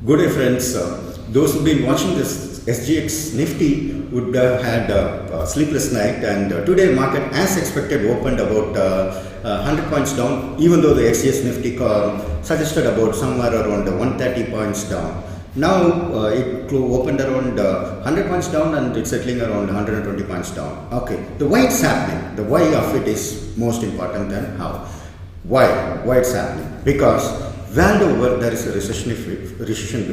Good day, friends. Those who've been watching this SGX Nifty would have had a sleepless night, and today market, as expected, opened about 100 points down, even though the SGX Nifty suggested about somewhere around 130 points down. Now it opened around 100 points down, and it's settling around 120 points down. Okay, the why it's happening, the why of it is most important than how. Why it's happening? Because world over there is a recession,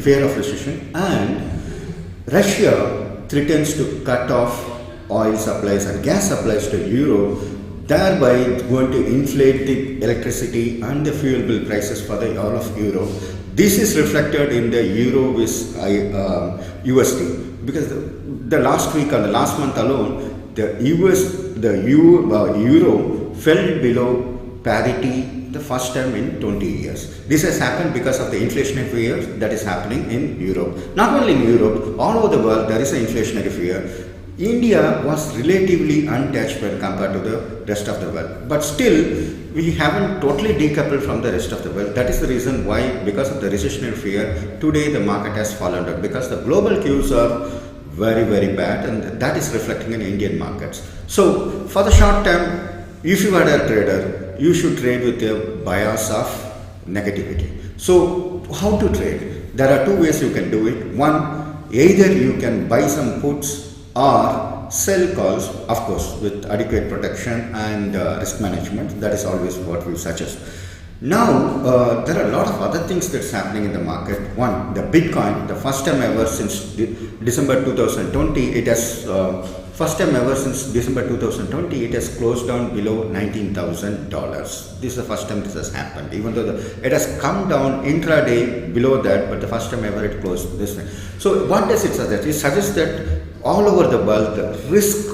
fear of recession, and Russia threatens to cut off oil supplies and gas supplies to Europe, thereby going to inflate the electricity and the fuel bill prices for the all of Europe. This is reflected in the Euro with USD, because the last week or the last month alone, the Euro fell below parity the first time in 20 years. This has happened because of the inflationary fear that is happening in Europe. Not only in Europe, all over the world there is an inflationary fear. India was relatively untouched when compared to the rest of the world. But still, we haven't totally decoupled from the rest of the world. That is the reason why, because of the recessionary fear, today the market has fallen down. Because the global cues are very, very bad, and that is reflecting in Indian markets. So, for the short term, if you are a trader, you should trade with a bias of negativity. So, how to trade? There are two ways you can do it. One, either you can buy some puts or sell calls, of course, with adequate protection and risk management. That is always what we suggest. Now, there are a lot of other things that's happening in the market. One, the Bitcoin, the first time ever since December 2020, it has it has closed down below $19,000. This is the first time this has happened, even though it has come down intraday below that, but the first time ever it closed this way. So what does it suggest? It suggests that all over the world, the risk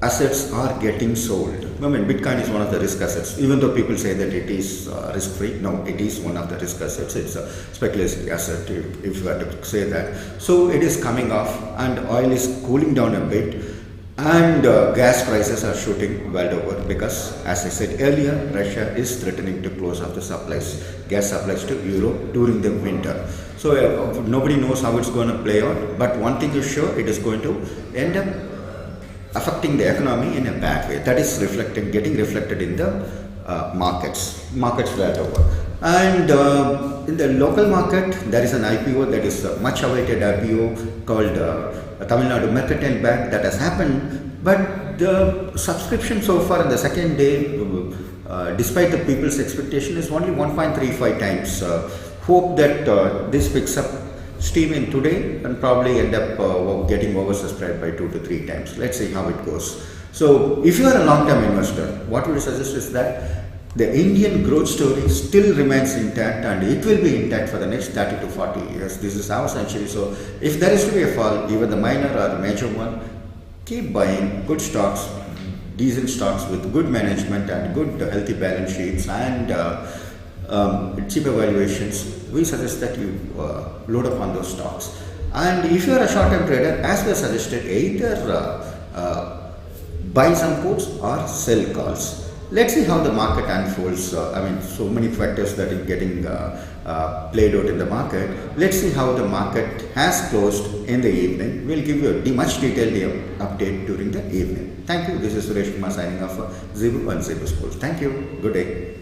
assets are getting sold. I mean, Bitcoin is one of the risk assets, even though people say that it is risk-free. No, it is one of the risk assets. It's a speculative asset, if you were to say that. So it is coming off, and oil is cooling down a bit, and gas prices are shooting world over, because, as I said earlier, Russia is threatening to close off the gas supplies to Europe during the winter. So nobody knows how it's going to play out, but one thing is sure, it is going to end up affecting the economy in a bad way. That is getting reflected in the markets world over. And in the local market, there is an IPO that is a much awaited IPO called Tamil Nadu Mercantile Bank that has happened, but the subscription so far in the second day, despite the people's expectation, is only 1.35 times. Hope that this picks up steam in today and probably end up getting oversubscribed by 2 to 3 times. Let's see how it goes. So, if you are a long-term investor, what we suggest is that the Indian growth story still remains intact, and it will be intact for the next 30 to 40 years. This is our century. So, if there is to be a fall, even the minor or the major one, keep buying good stocks, decent stocks with good management and good healthy balance sheets and cheaper valuations. We suggest that you load up on those stocks. And if you are a short-term trader, as we suggested, either buy some puts or sell calls. Let's see how the market unfolds. So many factors that are getting played out in the market. Let's see how the market has closed in the evening. We'll give you a much detailed update during the evening. Thank you. This is Suresh Kumar signing off for Zebu and Zebu Schools. Thank you. Good day.